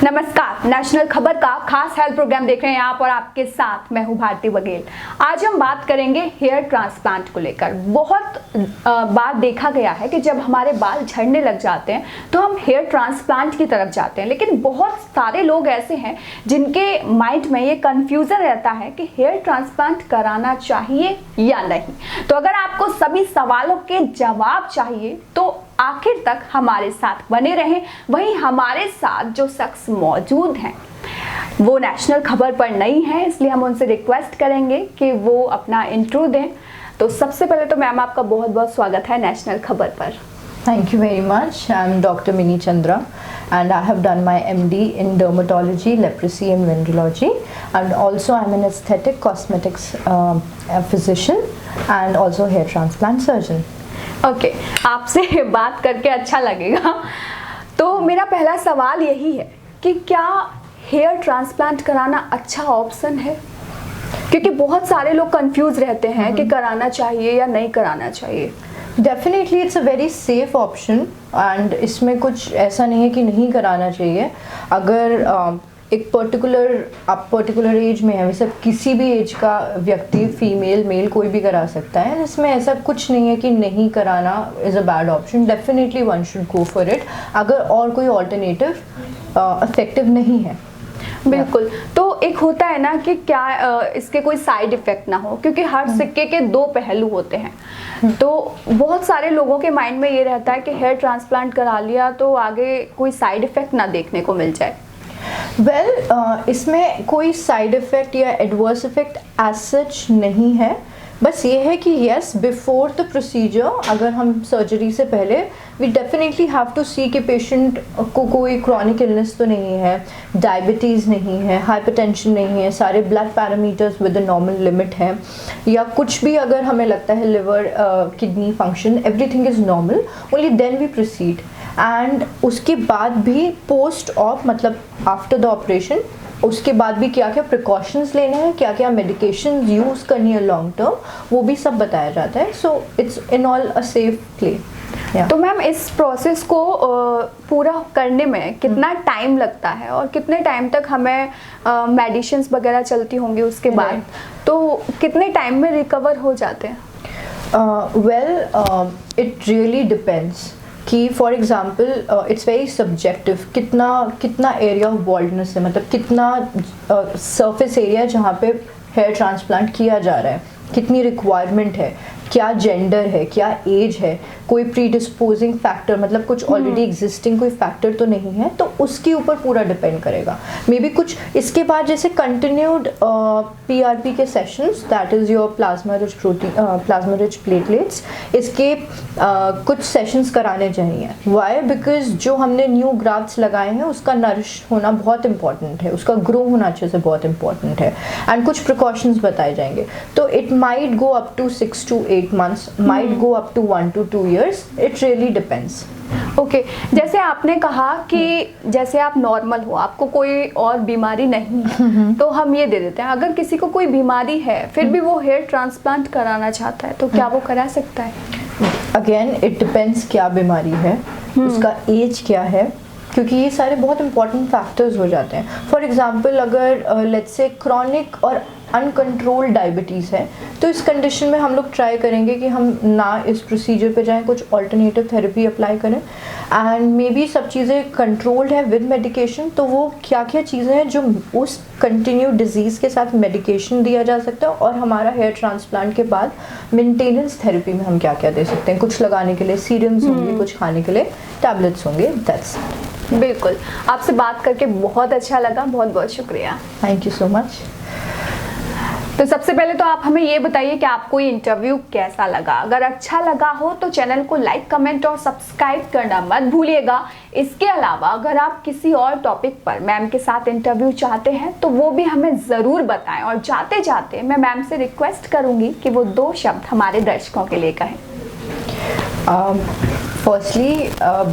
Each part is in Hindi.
नमस्कार, नेशनल खबर का खास हेल्थ प्रोग्राम देख रहे हैं आप और आपके साथ मैं हूं भारती बघेल। आज हम बात करेंगे हेयर ट्रांसप्लांट को लेकर। बहुत बार देखा गया है कि जब हमारे बाल झड़ने लग जाते हैं तो हम हेयर ट्रांसप्लांट की तरफ जाते हैं, लेकिन बहुत सारे लोग ऐसे हैं जिनके माइंड में ये कंफ्यूजन रहता है कि हेयर ट्रांसप्लांट कराना चाहिए या नहीं। तो अगर आपको सभी सवालों के जवाब चाहिए तो आखिर तक हमारे साथ बने रहें। वहीं हमारे साथ जो शख्स मौजूद हैं वो नेशनल खबर पर नहीं है, इसलिए हम उनसे रिक्वेस्ट करेंगे कि वो अपना इंट्रो दें। तो सबसे पहले तो मैम आपका बहुत बहुत स्वागत है नेशनल खबर पर। Thank you very much. I'm Dr. Mini Chandra and I have done my MD in dermatology, leprosy and venereology, and also I'm an aesthetic cosmetics physician and also hair transplant surgeon. Okay, आपसे बात करके अच्छा लगेगा। तो मेरा पहला सवाल यही है कि क्या हेयर ट्रांसप्लांट कराना अच्छा ऑप्शन है? क्योंकि बहुत सारे लोग कंफ्यूज रहते हैं कि कराना चाहिए या नहीं कराना चाहिए। Definitely it's a very safe option and इसमें कुछ ऐसा नहीं है कि नहीं कराना चाहिए। अगर एक पर्टिकुलर एज में है, वैसे किसी भी एज का व्यक्ति, फीमेल मेल कोई भी करा सकता है। इसमें ऐसा कुछ नहीं है कि नहीं कराना is a bad option. Definitely one should go for it अगर और कोई ऑल्टरनेटिव इफेक्टिव नहीं है। बिल्कुल। तो एक होता है ना कि क्या इसके कोई साइड इफेक्ट ना हो, क्योंकि हर सिक्के के दो पहलू होते हैं। तो बहुत सारे लोगों के माइंड में ये रहता है कि हेयर ट्रांसप्लांट करा लिया तो आगे कोई साइड इफेक्ट ना देखने को मिल जाए। इसमें कोई साइड इफ़ेक्ट या एडवर्स इफ़ेक्ट एज सच नहीं है। बस ये है कि यस, बिफोर द प्रोसीजर, अगर हम सर्जरी से पहले वी डेफिनेटली हैव टू सी कि पेशेंट को कोई क्रॉनिक इलनेस तो नहीं है, डायबिटीज़ नहीं है, हाइपरटेंशन नहीं है, सारे blood parameters with the normal limit है, या कुछ भी अगर हमें लगता है liver kidney function everything is normal, only then we proceed. And उसके बाद भी पोस्ट ऑफ, मतलब आफ्टर द ऑपरेशन, उसके बाद भी क्या क्या प्रिकॉशंस लेने हैं, क्या क्या मेडिकेशन यूज़ करनी है लॉन्ग टर्म, वो भी सब बताया जाता है। So it's in all a safe play. तो मैम इस प्रोसेस को पूरा करने में कितना टाइम लगता है और कितने टाइम तक हमें मेडिसिन्स वगैरह चलती होंगी उसके बाद, तो कितने टाइम में रिकवर हो जाते हैं? इट रियली डिपेंड्स कि for example it's very subjective. कितना एरिया ऑफ बॉल्डनेस है, मतलब कितना सरफेस एरिया जहाँ पे हेयर ट्रांसप्लांट किया जा रहा है, कितनी रिक्वायरमेंट है, क्या जेंडर है, क्या एज है, कोई प्रीडिस्पोजिंग फैक्टर, मतलब कुछ ऑलरेडी एग्जिस्टिंग कोई फैक्टर तो नहीं है, तो उसके ऊपर पूरा डिपेंड करेगा। मे बी कुछ इसके बाद जैसे कंटिन्यूड PRP के sessions, that is your plasma rich protein, plasma rich platelets, इसके कुछ सेशंस कराने चाहिए। वाई? बिकॉज जो हमने न्यू ग्राफ्ट्स लगाए हैं उसका नरिश होना बहुत इंपॉर्टेंट है, उसका ग्रो होना अच्छे से बहुत इंपॉर्टेंट है, एंड कुछ प्रिकॉशंस बताए जाएंगे। तो it might go up to 6 to 8 months, might go up to 1 to 2 years. It really depends. Okay, जैसे आपने कहा कि जैसे आप नॉर्मल हो, आपको कोई और बीमारी नहीं है, तो हम ये दे देते हैं। अगर किसी को कोई बीमारी है फिर भी वो हेयर ट्रांसप्लांट कराना चाहता है तो क्या वो करा सकता है? अगेन इट डिपेंड्स क्या बीमारी है, उसका एज क्या है, क्योंकि ये सारे बहुत इंपॉर्टेंट फैक्टर्स हो जाते हैं। फॉर एग्जांपल अगर लेट्स से क्रॉनिक और अनकंट्रोल्ड डायबिटीज़ है, तो इस कंडीशन में हम लोग ट्राई करेंगे कि हम ना इस प्रोसीजर पे जाएं, कुछ ऑल्टरनेटिव थेरेपी अप्लाई करें। एंड मे बी सब चीज़ें कंट्रोल्ड है विद मेडिकेशन, तो वो क्या क्या चीज़ें हैं जो उस कंटिन्यू डिजीज़ के साथ मेडिकेशन दिया जा सकता है, और हमारा हेयर ट्रांसप्लांट के बाद मेंटेनेंस थेरेपी में हम क्या क्या दे सकते हैं। कुछ लगाने के लिए सीरम्स होंगे, कुछ खाने के लिए टैबलेट्स होंगे। दैट्स बिल्कुल। आपसे बात करके बहुत अच्छा लगा, बहुत बहुत शुक्रिया। Thank you so much. तो सबसे पहले तो आप हमें ये बताइए कि आपको ये इंटरव्यू कैसा लगा। अगर अच्छा लगा हो तो चैनल को लाइक, कमेंट और सब्सक्राइब करना मत भूलिएगा। इसके अलावा अगर आप किसी और टॉपिक पर मैम के साथ इंटरव्यू चाहते हैं तो वो भी हमें ज़रूर बताएं। और जाते जाते मैं मैम से रिक्वेस्ट करूँगी कि वो 2 शब्द हमारे दर्शकों के लिए कहें। फर्स्टली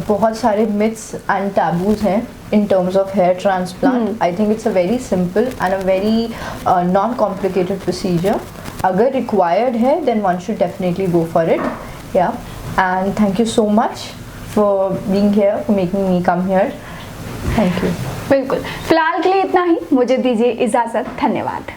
बहुत सारे मिथ्स एंड टैबूज हैं in terms of hair transplant. I think it's a very simple and a very non-complicated procedure. Agar required hai, then one should definitely go for it. Yeah, and thank you so much for being here, for making me come here. Thank you. बिल्कुल, फिलहाल के लिए इतना ही, मुझे दीजिए इजाज़त, धन्यवाद।